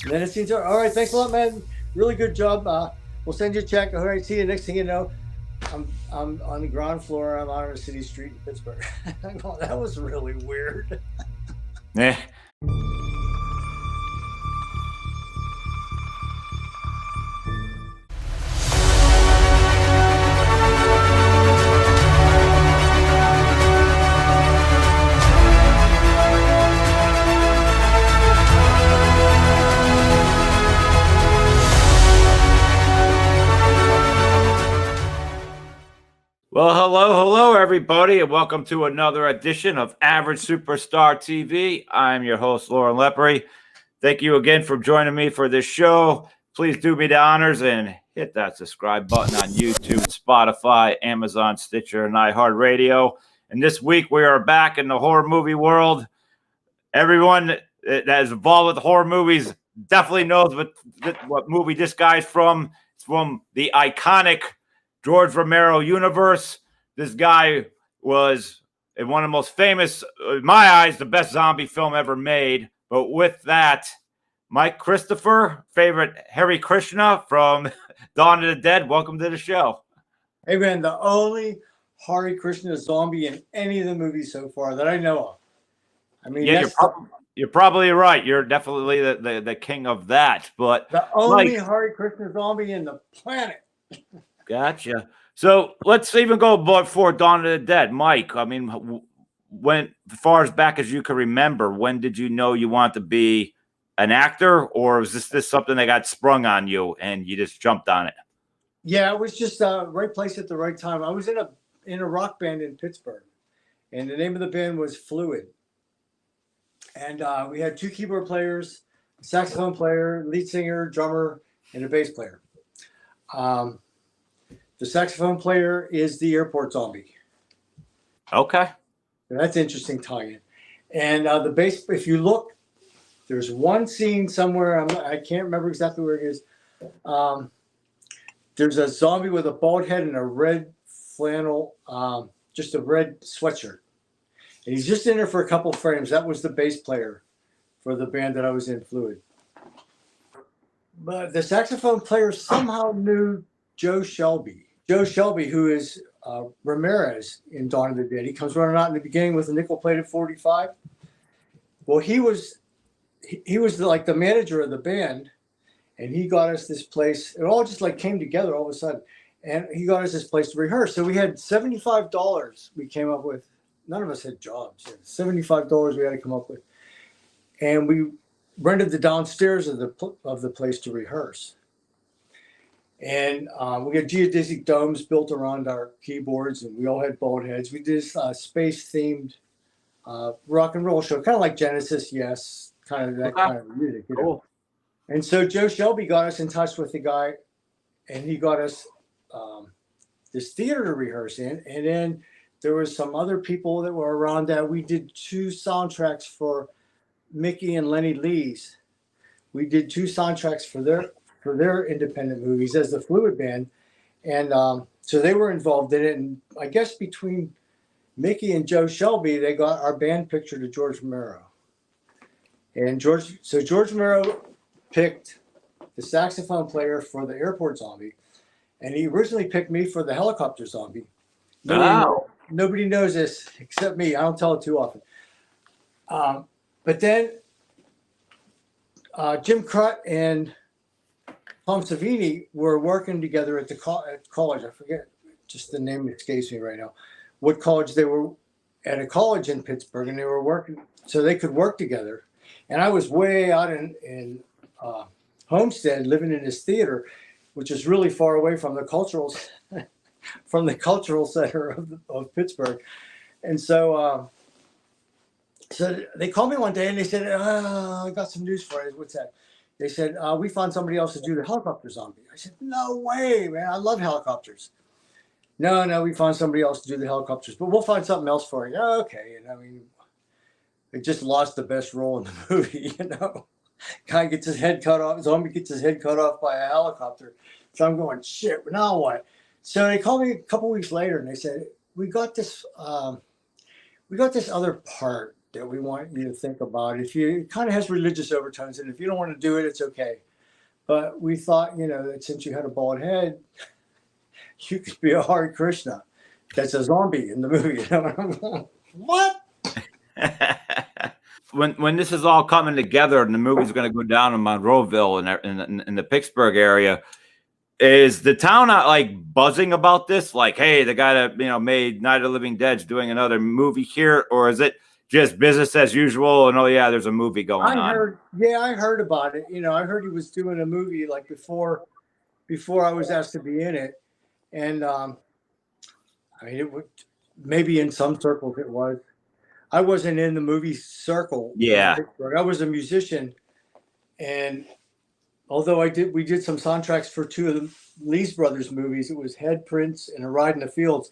And then it seems all right. Thanks a lot, man. Really good job. We'll send you a check. All right. See you. Next thing you know, I'm on the ground floor. I'm on a city street in Pittsburgh. That was really weird. Yeah. Well, hello, everybody, and welcome to another edition of Average Superstar TV. I'm your host, Lauren Lepre. Thank you again for joining me for this show. Please do me the honors and hit that subscribe button on YouTube, Spotify, Amazon, Stitcher, and iHeartRadio. And this week, we are back in the horror movie world. Everyone that is involved with horror movies definitely knows what movie this guy's from. It's from the iconic George Romero universe. This guy was in one of the most famous, in my eyes, the best zombie film ever made. But with that, Mike Christopher, favorite Hare Krishna from Dawn of the Dead, welcome to the show. Hey, man, the only Hare Krishna zombie in any of the movies so far that I know of. I mean, yeah, you're probably right. You're definitely the king of that. But the only Hare Krishna zombie in the planet. Gotcha. So let's even go before Dawn of the Dead. Mike, I mean, when, as far as back as you can remember, when did you know you wanted to be an actor, or was this something that got sprung on you and you just jumped on it? Yeah, it was just right place at the right time. I was in a rock band in Pittsburgh, and the name of the band was Fluid. And we had two keyboard players, a saxophone player, lead singer, drummer, and a bass player. The saxophone player is the airport zombie. Okay. That's interesting tie-in. And the bass, if you look, there's one scene somewhere, I can't remember exactly where it is. There's a zombie with a bald head and a red flannel, just a red sweatshirt. And he's just in there for a couple frames. That was the bass player for the band that I was in, Fluid. But the saxophone player somehow knew Joe Shelby. Joe Shelby, who is Ramirez in Dawn of the Dead. He comes running out in the beginning with a nickel-plated 45. Well, he was like the manager of the band, and he got us this place. It all just like came together all of a sudden, and he got us this place to rehearse. So we had $75 we came up with. None of us had jobs. $75 we had to come up with, and we rented the downstairs of the place to rehearse. And we got geodesic domes built around our keyboards, and we all had bald heads. We did this space-themed rock and roll show, kind of like Genesis, yes, kind of that kind of music. You know? Cool. And so Joe Shelby got us in touch with the guy, and he got us this theater to rehearse in. And then there was some other people that were around that. We did 2 soundtracks for Mickey and Lenny Lee's. We did 2 soundtracks for their independent movies as the Fluid Band. And so they were involved in it. And I guess between Mickey and Joe Shelby, they got our band picture to George Romero. And George Romero picked the saxophone player for the airport zombie. And he originally picked me for the helicopter zombie. Nobody knows this except me. I don't tell it too often. But then Jim Crut and Tom Savini were working together at college. I forget, just the name escapes me right now. What college they were at? A college in Pittsburgh, and they were working so they could work together. And I was way out in Homestead, living in this theater, which is really far away from the cultural center of Pittsburgh. And so they called me one day and they said, I got some news for you. What's that? They said, we found somebody else to do the helicopter zombie. I said, no way, man. I love helicopters. No, we found somebody else to do the helicopters, but we'll find something else for you. Okay. And I mean, they just lost the best role in the movie, you know. Guy gets his head cut off. Zombie gets his head cut off by a helicopter. So I'm going, shit, now what? So they called me a couple weeks later and they said, we got this other part that we want you to think about. If you, it kind of has religious overtones, and if you don't want to do it, it's okay. But we thought, that since you had a bald head, you could be a Hare Krishna. That's a zombie in the movie. What? When this is all coming together and the movie's going to go down in Monroeville and in the Pittsburgh area, is the town not like buzzing about this? Like, hey, the guy that made Night of the Living Dead's doing another movie here, or is it just business as usual? And oh yeah, there's a movie going on. I heard about it. I heard he was doing a movie like before I was asked to be in it, and it would maybe in some circles it was. I wasn't in the movie circle. Yeah, I was a musician, and although we did some soundtracks for two of the Lee's Brothers movies. It was Head Prince and A Ride in the Fields.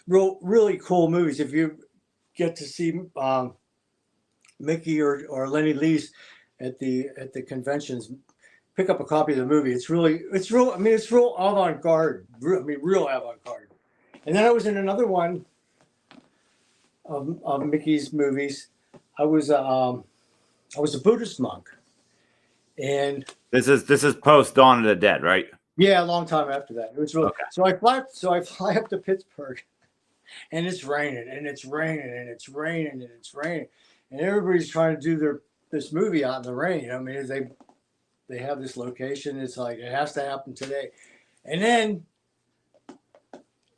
Really cool movies. If you get to see Mickey or Lenny Lee's at the conventions, pick up a copy of the movie. It's real. It's real avant-garde. Real avant-garde. And then I was in another one of Mickey's movies. I was a Buddhist monk, and this is post Dawn of the Dead, right? Yeah, a long time after that. It was really okay. So I fly up to Pittsburgh, and it's raining, and it's raining, and it's raining, and it's raining, and everybody's trying to do this movie out in the rain. They have this location. It's like it has to happen today, and then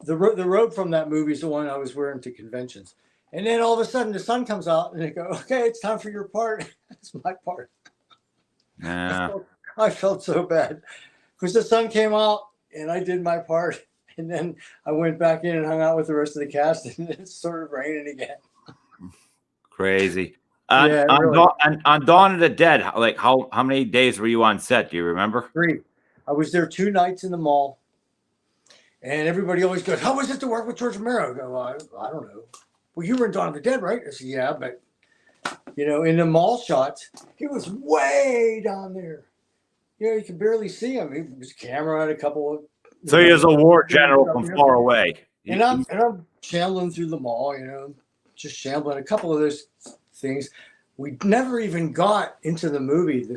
the robe from that movie is the one I was wearing to conventions. And then all of a sudden the sun comes out and they go, okay, it's time for your part. It's my part. Yeah. I felt so bad because the sun came out and I did my part. And then I went back in and hung out with the rest of the cast and it's sort of raining again. Crazy. Yeah, on Dawn of the Dead, like how many days were you on set? Do you remember? 3. I was there 2 nights in the mall. And everybody always goes, how was it to work with George Romero? I go, I don't know. Well, you were in Dawn of the Dead, right? I said, yeah, but, in the mall shots, he was way down there. You could barely see him. He was camera on a couple of... So he was a war general from far away. And I'm shambling through the mall, just shambling. A couple of those things. We never even got into the movie,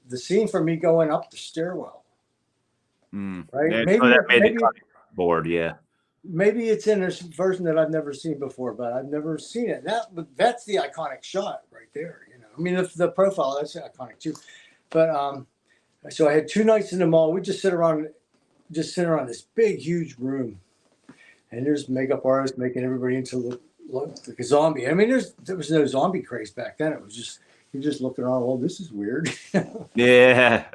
the scene for me going up the stairwell. Right? Yeah, maybe that made the board, yeah. Maybe it's in a version that I've never seen before, but I've never seen it. That's the iconic shot right there. The profile, that's iconic too. But so I had 2 nights in the mall. We just sit around this big, huge room, and there's makeup artists making everybody into look like a zombie. There was no zombie craze back then. It was just you're just looking around. Well, this is weird. Yeah.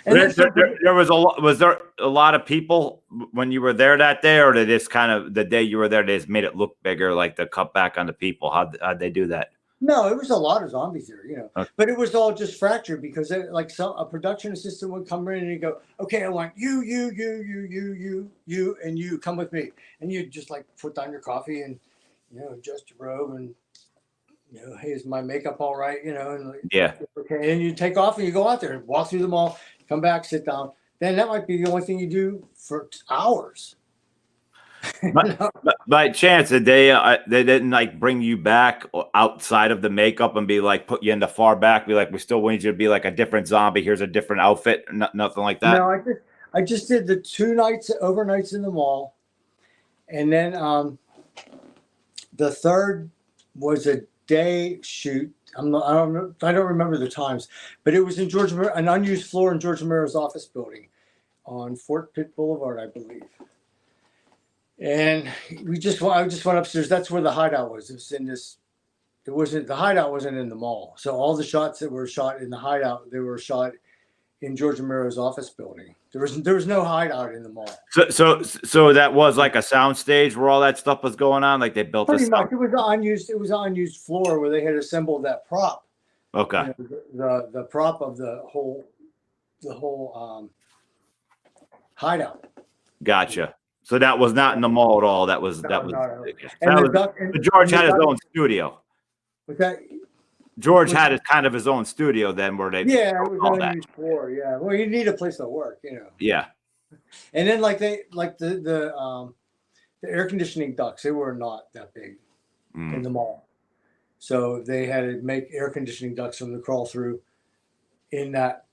And was there a lot of people when you were there that day, or did this kind of the day you were there, they just made it look bigger, like the cut back on the people? How'd they do that? No, it was a lot of zombies there, Okay. But it was all just fractured because a production assistant would come in and he'd go, okay, I want you, and you come with me. And you just put down your coffee and, adjust your robe and, hey, is my makeup all right? Yeah. Okay. And you take off and you go out there and walk through the mall, come back, sit down. Then that might be the only thing you do for hours. By chance, did they didn't bring you back outside of the makeup and be put you in the far back, be we still want you to be a different zombie, here's a different outfit, nothing like that? No, I just did the 2 overnights in the mall, and then the third was a day shoot. I don't remember the times, but it was in an unused floor in George Romero's office building on Fort Pitt Boulevard, I believe. And I just went upstairs. That's where the hideout was. It was in this. The hideout wasn't in the mall. So all the shots that were shot in the hideout, they were shot in George Romero's office building. There was no hideout in the mall. So that was like a sound stage where all that stuff was going on. Like they built pretty much. It was an unused floor where they had assembled that prop. Okay. The prop of the whole hideout. Gotcha. So that was not in the mall at all. George had his own studio. Was that? George had his own studio then, where they it was on a huge floor. Yeah, well, you need a place to work, Yeah. And then the air conditioning ducts, they were not that big in the mall. So they had to make air conditioning ducts for them to crawl through in that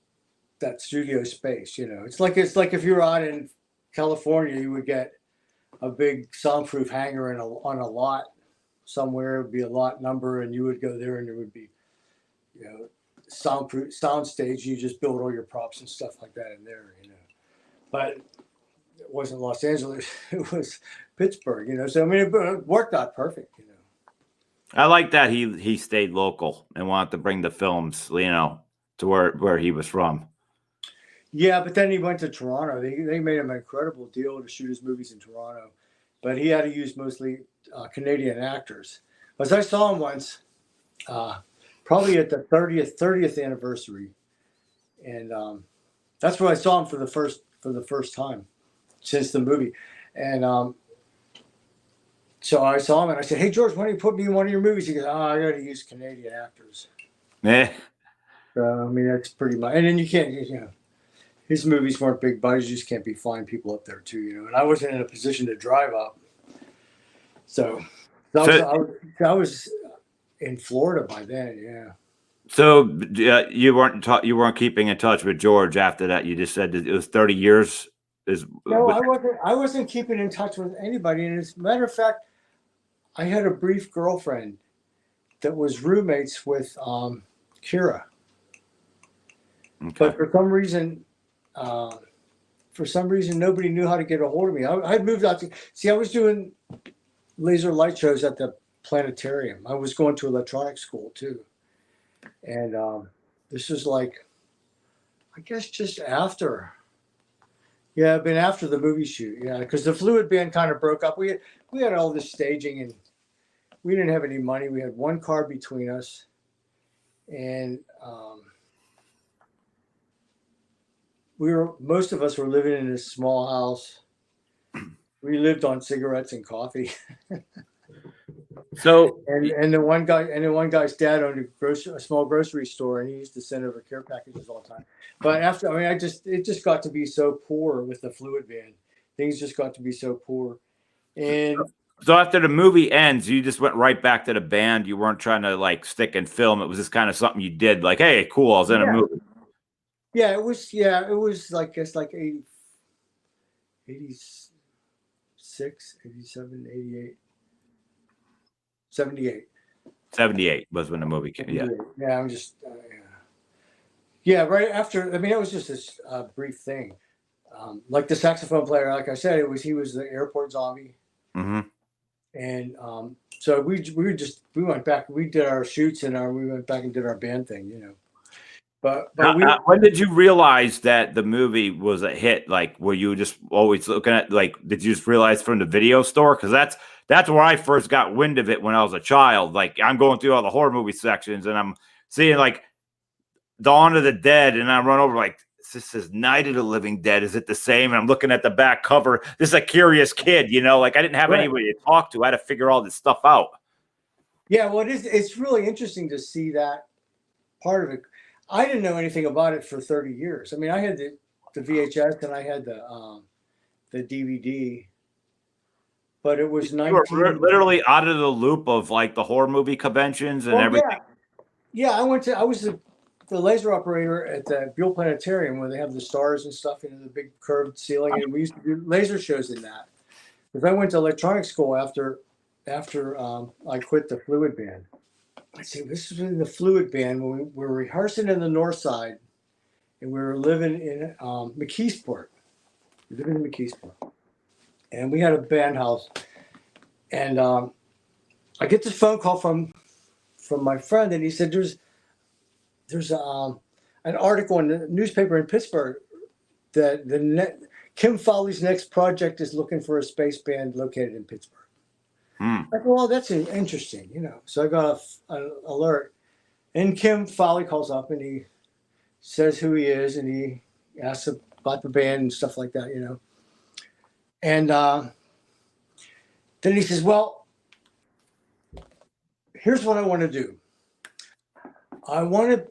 studio space. It's like if you were out in California, you would get a big soundproof hangar on a lot somewhere. It would be a lot number, and you would go there, and there would be, soundproof sound stage. You just build all your props and stuff like that in there. But it wasn't Los Angeles; it was Pittsburgh. So I mean, it worked out perfect. I like that he stayed local and wanted to bring the films, to where he was from. Yeah, but then he went to Toronto. They made him an incredible deal to shoot his movies in Toronto, but he had to use mostly Canadian actors. As I saw him once, probably at the 30th anniversary, and that's where I saw him for the first time since the movie. And so I saw him and I said, "Hey George, why don't you put me in one of your movies?" He goes, "Oh, I got to use Canadian actors." Yeah. So I mean, that's pretty much. And then you can't, his movies weren't big budgets. You just can't be flying people up there too, And I wasn't in a position to drive up, so I was in Florida by then. Yeah. So you weren't keeping in touch with George after that. You just said that it was 30 years. No, I wasn't keeping in touch with anybody. And as a matter of fact, I had a brief girlfriend that was roommates with Kira. Okay. But for some reason, nobody knew how to get a hold of me. I had moved out to see. I was doing laser light shows at the planetarium. I was going to electronics school too, and this was like, I guess, just after. Yeah, been after the movie shoot. Yeah, because the Fluid Band kind of broke up. We had all this staging, and we didn't have any money. We had one car between us, and most of us were living in this small house. We lived on cigarettes and coffee. So and the one guy's dad owned a small grocery store, and he used to send over care packages all the time. But it just got to be so poor with the Fluid Band. Things just got to be so poor. And so after the movie ends, you just went right back to the band. You weren't trying to like stick and film. It was just kind of something you did. Like, hey, cool, I was in a movie. Yeah, it was like it's like 86, 87, 88. 78. 78 was when the movie came. Yeah. Yeah, I'm just. Yeah, right after. I mean, it was just this brief thing. Like the saxophone player, like I said, he was the airport zombie. Mm-hmm. And so we went back. We did our shoots and we went back and did our band thing, But when did you realize that the movie was a hit? Like, were you just always looking at, like, did you just realize from the video store? Because that's where I first got wind of it when I was a child. Like, I'm going through all the horror movie sections and I'm seeing like Dawn of the Dead, and I run over like, this says Night of the Living Dead. Is it the same? And I'm looking at the back cover. This is a curious kid, like I didn't have anybody to talk to. I had to figure all this stuff out. Yeah, well, it's really interesting to see that part of it. I didn't know anything about it for 30 years. I mean, I had the VHS and I had the DVD, but it was 19. You were literally out of the loop of like the horror movie conventions and everything. Yeah, I was the laser operator at the Buell Planetarium where they have the stars and stuff in the big curved ceiling, and we used to do laser shows in that. Because I went to electronics school after I quit the Fluid Band. Let's see, this was in the Fluid Band when we were rehearsing in the North Side, and we were living in McKeesport. We were living in McKeesport, and we had a band house. And I get this phone call from my friend, and he said, "There's an article in the newspaper in Pittsburgh that Kim Fowley's next project is looking for a space band located in Pittsburgh." I thought, well, that's interesting, So I got an alert, and Kim Fowley calls up and he says who he is, and he asks about the band and stuff like that, And then he says, "Well, here's what I want to do. I want to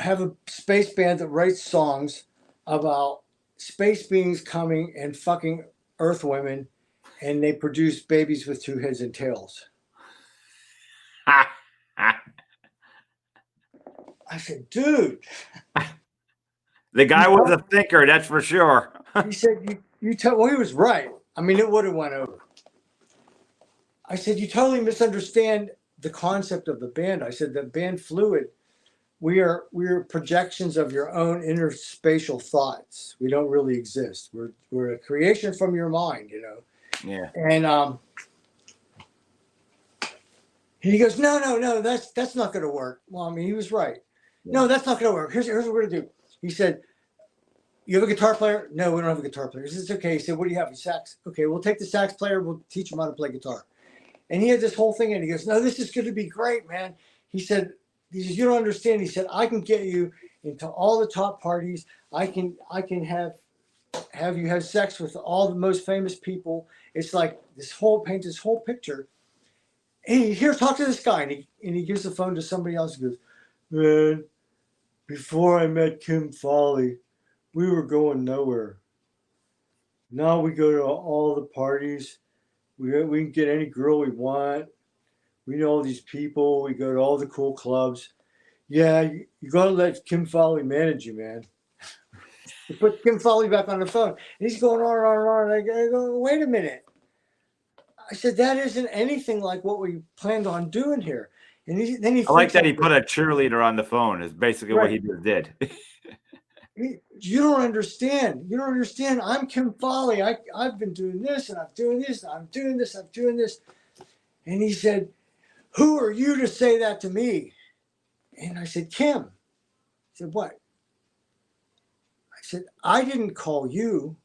have a space band that writes songs about space beings coming and fucking Earth women, and they produce babies with two heads and tails." I said, dude. The guy was a thinker, that's for sure. He said, you tell. Well, he was right. I mean, it would have went over. I said, you totally misunderstand the concept of the band. I said, the band Fluid, we're projections of your own interspatial thoughts. We don't really exist. We're a creation from your mind, you know. Yeah. And he goes, no, that's not going to work. Well, I mean, he was right. Yeah. No, that's not going to work. Here's what we're going to do. He said, you have a guitar player? No, we don't have a guitar player. He said, it's okay. He said, what do you have? A sax? Okay, we'll take the sax player. We'll teach him how to play guitar. And he had this whole thing, and he goes, no, this is going to be great, man. He said, you don't understand. He said, I can get you into all the top parties. I can have you have sex with all the most famous people. It's like paint this whole picture. And here, talk to this guy. And he gives the phone to somebody else. He goes, man, before I met Kim Foley, we were going nowhere. Now we go to all the parties. We can get any girl we want. We know all these people. We go to all the cool clubs. Yeah, you got to let Kim Foley manage you, man. You put Kim Foley back on the phone. And he's going on and on and on. And I go, wait a minute. I said, that isn't anything like what we planned on doing here. And then he I like that he put a cheerleader on the phone is basically right. What he just did. You don't understand. You don't understand. I'm Kim Foley. I've been doing this and I'm doing this. I'm doing this. I'm doing this. And he said, who are you to say that to me? And I said, Kim. He said, what? I said, I didn't call you.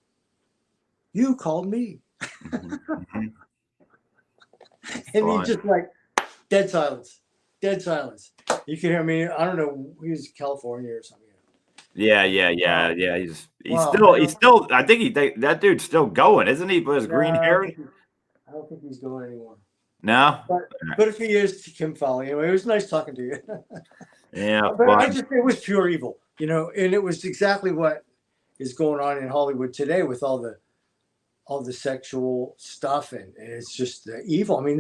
You called me. Mm-hmm. And he just like, dead silence. Dead silence. You can hear me. I don't know. He was California or something. Yeah. He's still. I think that dude's still going, isn't he? With his green hair. I don't think he's going anymore. No. But if he is, Kim Foley. Anyway, it was nice talking to you. Yeah. But it was pure evil, you know, and it was exactly what is going on in Hollywood today with all the sexual stuff, and it's just the evil. I mean,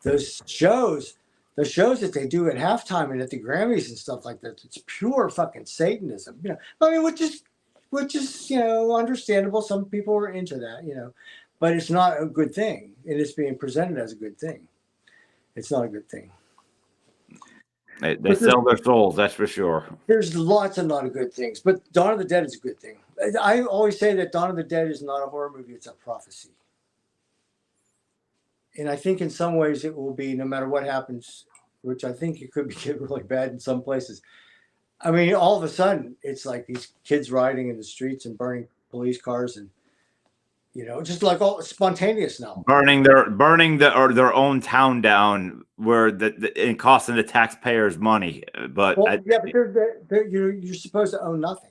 those shows that they do at halftime and at the Grammys and stuff like that, it's pure fucking Satanism, you know. I mean, which is, you know, understandable. Some people are into that, you know, but it's not a good thing. And it's being presented as a good thing. It's not a good thing. They sell their souls, that's for sure. There's lots of not a good things, but Dawn of the Dead is a good thing. I always say that Dawn of the Dead is not a horror movie, it's a prophecy. And I think in some ways it will be, no matter what happens, which I think it could get really bad in some places. I mean, all of a sudden, it's like these kids riding in the streets and burning police cars, and, you know, just like all spontaneous now. Burning their own town down, where and costing the taxpayers money. But you're supposed to own nothing.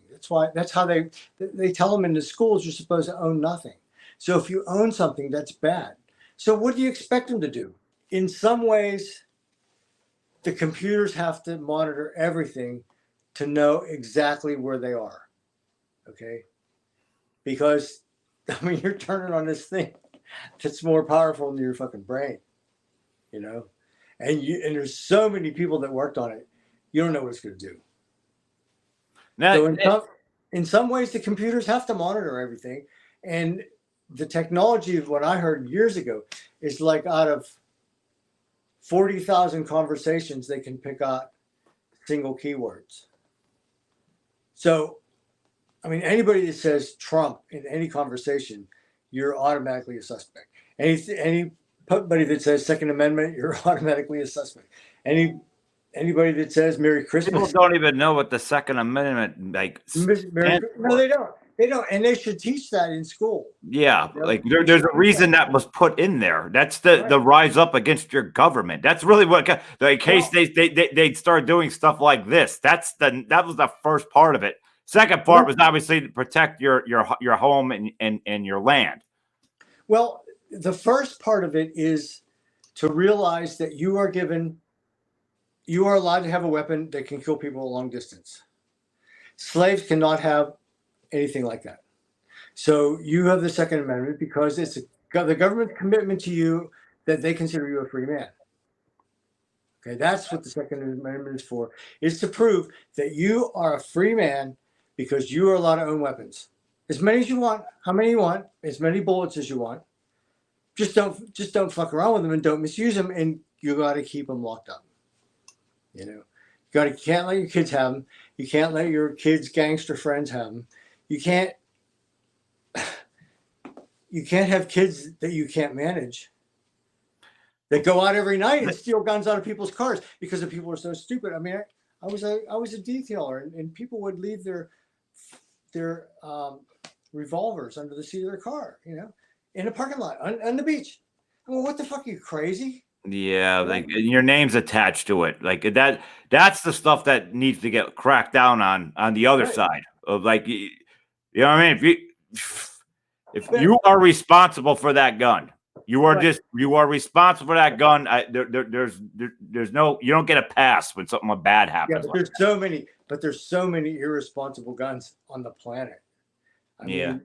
That's how they tell them in the schools, you're supposed to own nothing. So if you own something, that's bad. So what do you expect them to do? In some ways, the computers have to monitor everything to know exactly where they are. Okay? Because, I mean, you're turning on this thing that's more powerful than your fucking brain, you know? And there's so many people that worked on it. You don't know what it's going to do. Now, so in some ways, the computers have to monitor everything. And the technology of what I heard years ago is like out of 40,000 conversations, they can pick out single keywords. So, I mean, anybody that says Trump in any conversation, you're automatically a suspect. Anybody that says Second Amendment, you're automatically a suspect. Anybody that says Merry Christmas. People don't even know what the Second Amendment like. No, they don't. They don't, and they should teach that in school. Yeah, you know? Like there's a reason that was put in there. That's the rise up against your government. That's really what, in case they start doing stuff like this. That was the first part of it. Second part was obviously to protect your home and your land. Well, the first part of it is to realize that you are allowed to have a weapon that can kill people a long distance. Slaves cannot have anything like that. So you have the Second Amendment because it's the government's commitment to you that they consider you a free man. Okay, that's what the Second Amendment is for, is to prove that you are a free man because you are allowed to own weapons. As many as you want, how many you want, as many bullets as you want. Just don't fuck around with them and don't misuse them, and you got to keep them locked up. You can't let your kids have them. You can't let your kids' gangster friends have them. You can't have kids that you can't manage, that go out every night and steal guns out of people's cars because the people are so stupid. I mean, I was a detailer, and people would leave their revolvers under the seat of their car, in a parking lot on the beach. I mean, what the fuck? Are you crazy? Yeah, like your name's attached to it. Like that's the stuff that needs to get cracked down on the other side of, like, you know what I mean? If you are responsible for that gun, you are responsible for that gun. There's no, you don't get a pass when something bad happens. Yeah, but there's so many irresponsible guns on the planet. I mean,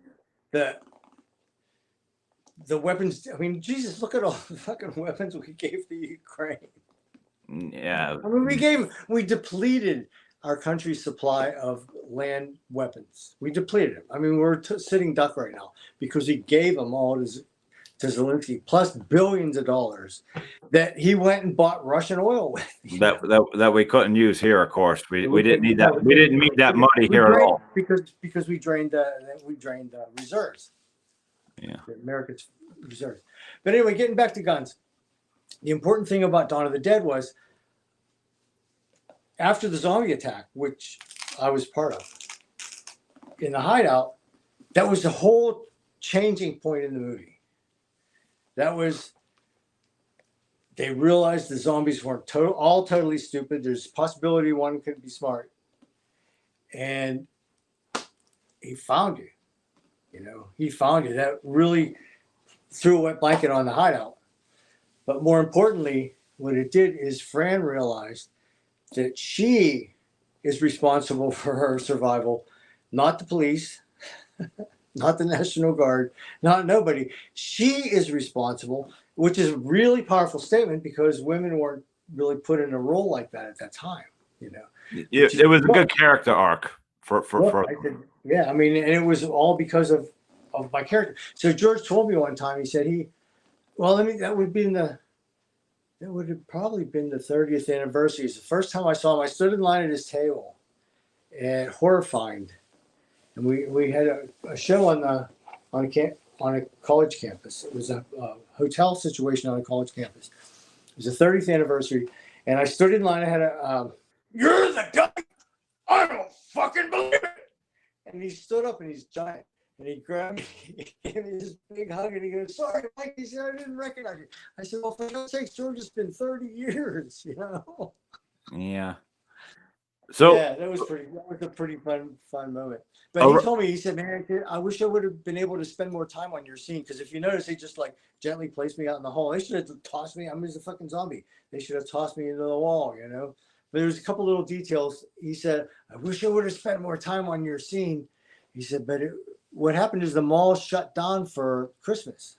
the weapons. I mean, Jesus, look at all the fucking weapons we gave the Ukraine. Yeah, I mean, we depleted our country's supply of land weapons. We depleted them. I mean, we're sitting duck right now because we gave them all to Zelensky, plus billions of dollars that he went and bought Russian oil with. That we couldn't use here, of course. We didn't need that. We didn't need that money here at all because we drained reserves. Yeah, America's reserves. But anyway, getting back to guns, the important thing about Dawn of the Dead was, after the zombie attack, which I was part of, in the hideout, that was the whole changing point in the movie. That was, they realized the zombies weren't all totally stupid. There's a possibility one could be smart. And he found you. He found you. That really threw a wet blanket on the hideout. But more importantly, what it did is Fran realized that she is responsible for her survival, not the police, not the National Guard, not nobody. She is responsible, which is a really powerful statement because women weren't really put in a role like that at that time. It was a good character arc for. Yeah, I mean, and it was all because of my character. So George told me one time, he said that would have probably been the 30th anniversary. It's the first time I saw him. I stood in line at his table at Horrifying, and we had a show on a college campus. It was a hotel situation on a college campus. It was the 30th anniversary, and I stood in line. I had you're the guy. I don't fucking believe it. And he stood up, and he's giant. And he grabbed me, he gave me this big hug, and he goes, "Sorry, Mike." He said, "I didn't recognize you." I said, "Well, for God's sakes, George, it's been 30 years, Yeah. So yeah, that was a pretty fun moment. But he told me, he said, "Man, I wish I would have been able to spend more time on your scene, because if you notice, they just like gently placed me out in the hall. They should have tossed me. I'm just a fucking zombie. They should have tossed me into the wall, But there was a couple little details. He said, "I wish I would have spent more time on your scene." He said, "But what happened is the mall shut down for Christmas,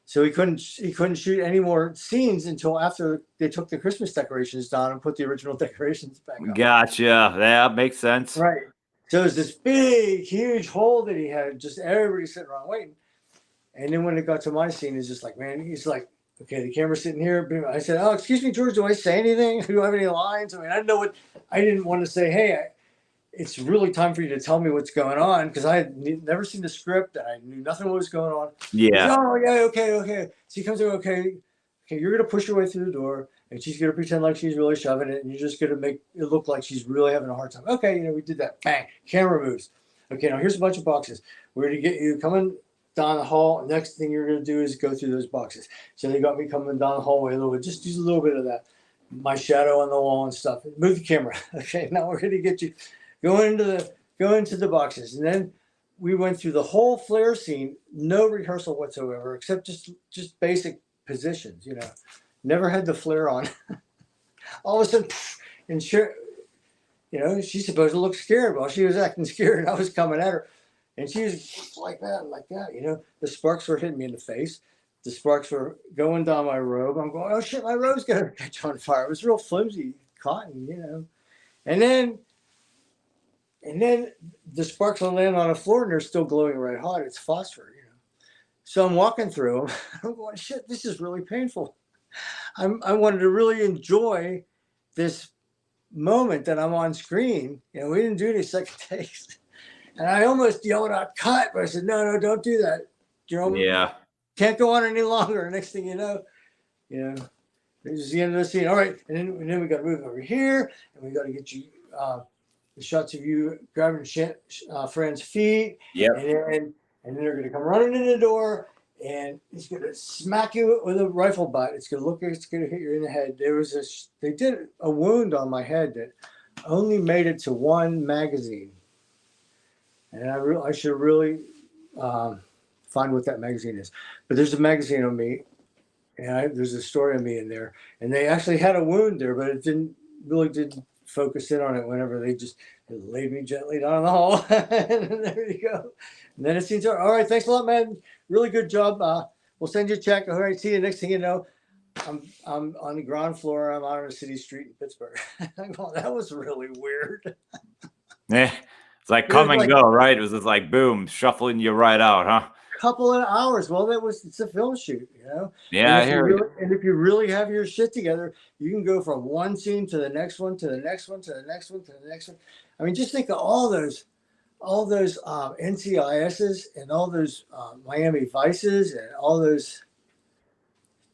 so he couldn't shoot any more scenes until after they took the Christmas decorations down and put the original decorations back up." Gotcha. That makes sense. Right. So there's this big, huge hole that he had. Just everybody sitting around waiting. And then when it got to my scene, it's just like, man, he's like, "Okay, the camera's sitting here." I said, "Oh, excuse me, George, do I say anything? Do I have any lines?" I mean, I didn't want to say, "Hey, it's really time for you to tell me what's going on," because I had never seen the script and I knew nothing what was going on. Yeah. Said, "Oh, yeah, okay." So he comes in, okay, you're going to push your way through the door, and she's going to pretend like she's really shoving it, and you're just going to make it look like she's really having a hard time. Okay, we did that. Bang, camera moves. Okay, now here's a bunch of boxes. We're going to get you coming down the hall. Next thing you're going to do is go through those boxes. So they got me coming down the hallway a little bit, just use a little bit of that. My shadow on the wall and stuff. Move the camera. Okay, now we're going to get you. Go into the boxes. And then we went through the whole flare scene, no rehearsal whatsoever, except just basic positions, Never had the flare on. All of a sudden, and sure, she's supposed to look scared. Well, she was acting scared, and I was coming at her. And she was like that, The sparks were hitting me in the face. the sparks were going down my robe. I'm going, oh shit, my robe's gonna catch on fire. It was real flimsy cotton, you know. And then the sparks will land on the floor and they're still glowing red hot. It's phosphor, you know. So I'm walking through them. I'm going, shit, this is really painful. I wanted to really enjoy this moment that I'm on screen. You know, we didn't do any second takes. And I almost yelled out, cut, but I said, no, don't do that. You know, Yeah. can't go on any longer. Next thing you know, this is the end of the scene. All right. And then we got to move over here and we got to get you the shots of you grabbing friend's feet. Yep. And then they're going to come running in the door and he's going to smack you with a rifle butt. It's going to hit you in the head. They did a wound on my head that only made it to one magazine. And I should really find what that magazine is. But there's a magazine on me, and there's a story of me in there. And they actually had a wound there, but it didn't focus in on it whenever they laid me gently down the hall. And there you go. And then it seems, all right, thanks a lot, man. Really good job. We'll send you a check. All right, see you. Next thing you know, I'm on the ground floor. I'm out on a city street in Pittsburgh. I'm going, that was really weird. Yeah. It's like come and go, right? It was just like boom, shuffling you right out, huh? Couple of hours. Well, it's a film shoot, you know. Yeah, I hear you. And if you really have your shit together, you can go from one scene to the next one, to the next one, to the next one, to the next one. I mean, just think of all those NCISs and all those Miami Vices and all those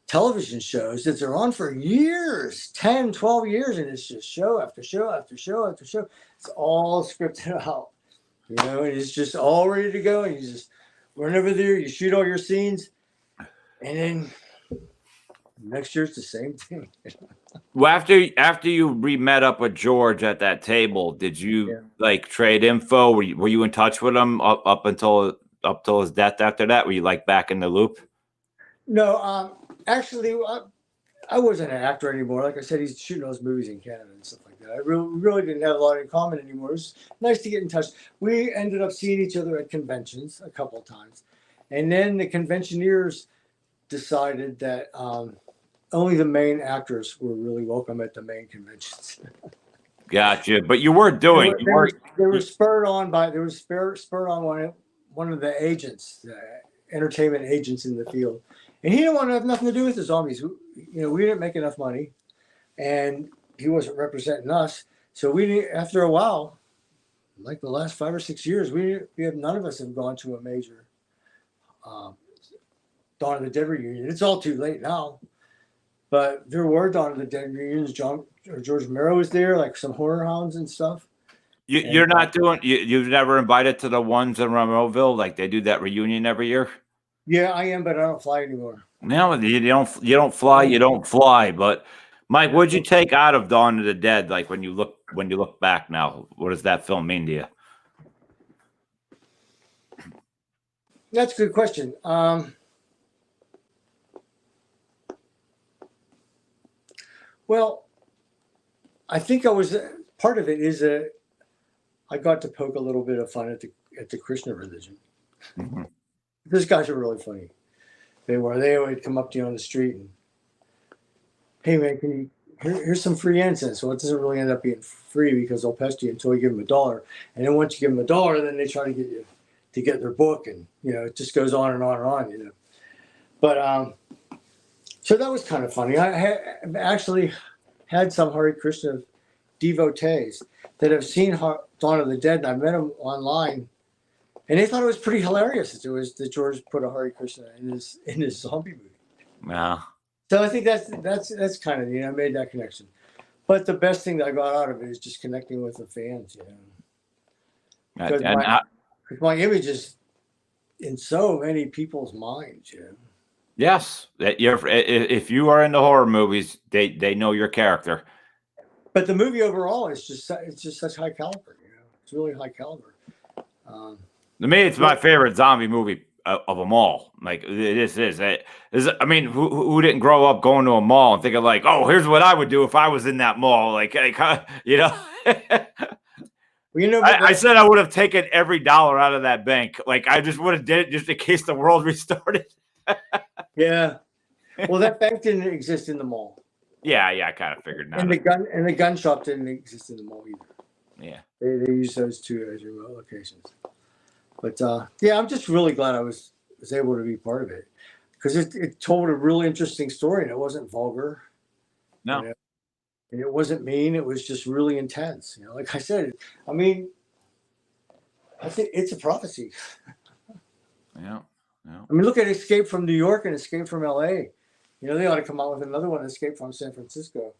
television shows that they're on for years, 10, 12 years, and it's just show after show after show after show. It's all scripted out, you know, and it's just all ready to go. And you just run over there, you shoot all your scenes, and then next year it's the same thing. Well, after you met up with George at that table, did you like trade info? Were you in touch with him up until his death? After that, were you like back in the loop? No, actually, I wasn't an actor anymore. Like I said, he's shooting those movies in Canada and stuff like that. I really didn't have a lot in common anymore. It was nice to get in touch. We ended up seeing each other at conventions a couple of times. And then the conventioneers decided that only the main actors were really welcome at the main conventions. Gotcha. But you were doing. They were spurred on by. They were spurred on one of the agents, entertainment agents in the field, and he didn't want to have nothing to do with the zombies. You know, we didn't make enough money, and he wasn't representing us. So we, after a while, like the last 5 or 6 years, none of us have gone to a major Dawn of the Dead reunion. It's all too late now. But there were Dawn of the Dead reunions. George Romero was there, like some horror hounds and stuff. You're not doing. You've never invited to the ones in Romeroville, like they do that reunion every year. Yeah, I am, but I don't fly anymore. No, you don't fly. You don't fly. But Mike, what'd you take out of Dawn of the Dead? Like when you look back now, what does that film mean to you? That's a good question. Well, I think part of it is I got to poke a little bit of fun at the Krishna religion. Mm-hmm. Those guys are really funny. They would come up to you on the street and, hey man, here's some free incense. Well, it doesn't really end up being free because they'll pester you until you give them $1. And then once you give them $1, then they try to get you to get their book, and you know, it just goes on and on and on, you know. But so that was kind of funny. I actually had some Hare Krishna devotees that have seen Dawn of the Dead, and I met them online, and they thought it was pretty hilarious that George put a Hare Krishna in his zombie movie. Yeah. So I think that's kind of, you know, I made that connection. But the best thing that I got out of it is just connecting with the fans, you know. Because my image is in so many people's minds, you know. Yes, if you are into horror movies, they know your character. But the movie overall is just such high caliber, you know. It's really high caliber. To me, it's my favorite zombie movie of them all. Like this is. I mean, who didn't grow up going to a mall and thinking like, oh, here's what I would do if I was in that mall, like you know. Well, you know, I said I would have taken every dollar out of that bank. Like I just would have did it just in case the world restarted. Yeah. Well, that bank didn't exist in the mall, Yeah, I kind of figured and not. the gun shop didn't exist in the mall either. Yeah. They used those two as remote locations. But yeah, I'm just really glad I was able to be part of it because it told a really interesting story, and it wasn't vulgar. No. You know? And it wasn't mean. It was just really intense. You know, like I said, I mean, I think it's a prophecy. Yeah. Yeah. I mean, look at Escape from New York and Escape from LA. You know, they ought to come out with another one, Escape from San Francisco.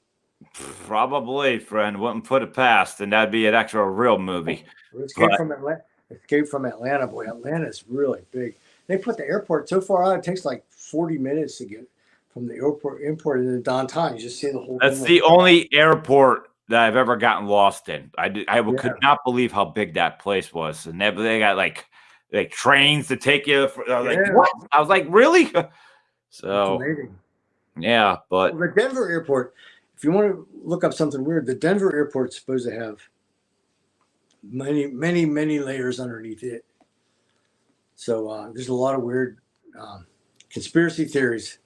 Probably, friend. Wouldn't put it past, and that'd be an actual real movie. Or Escape But from Atlanta. Escape from Atlanta. Boy, Atlanta's really big. They put the airport so far out, it takes like 40 minutes to get from the airport into downtown. You just see the whole that's thing. the only airport that I've ever gotten lost in. I Yeah. could not believe how big that place was, and they got like trains to take you. Like Yeah. what? I was like, really? It's So amazing. yeah, but Well, the Denver airport, if you want to look up something weird, the Denver airport's supposed to have many, many, many layers underneath it. So there's a lot of weird conspiracy theories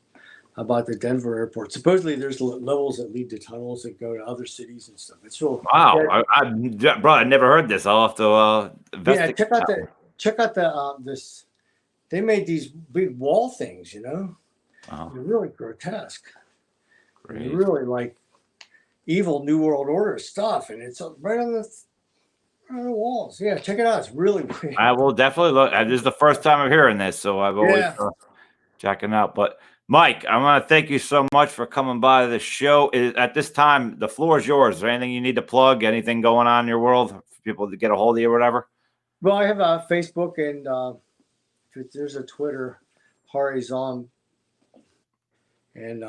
about the Denver airport. Supposedly, there's levels that lead to tunnels that go to other cities and stuff. It's real. wow, bro, I never heard this. I'll have to Yeah, investigate. check out the this. They made these big wall things. You know, Wow, they're really grotesque. great. They're really like evil New World Order stuff, and it's right on the walls. Yeah, check it out. It's really weird. I will definitely look. This is the first time I'm hearing this, so I've always checking out. But Mike, I want to thank you so much for coming by the show. At this time, the floor is yours. Is there anything you need to plug? Anything going on in your world for people to get a hold of you or whatever? Well, I have a Facebook and there's a Twitter, Horizon. And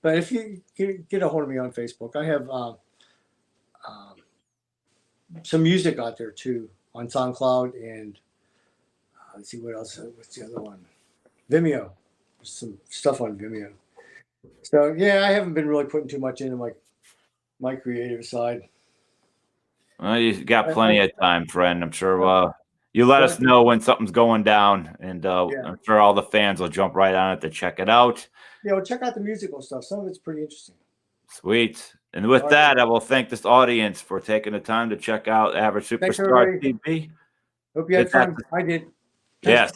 but if you get a hold of me on Facebook, I have some music out there too on SoundCloud and let's see what else. What's the other one? Vimeo. There's some stuff on Vimeo. So yeah, I haven't been really putting too much into my creative side. Well, you got plenty of time, friend. I'm sure you let us know when something's going down, and I'm sure all the fans will jump right on it to check it out. Yeah, well, check out the musical stuff. Some of it's pretty interesting. Sweet. And with that, I will thank this audience for taking the time to check out Average Superstar TV. Hope you had fun. I did. Yes.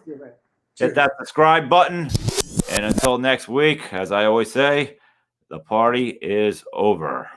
Hit that subscribe button. And until next week, as I always say, the party is over.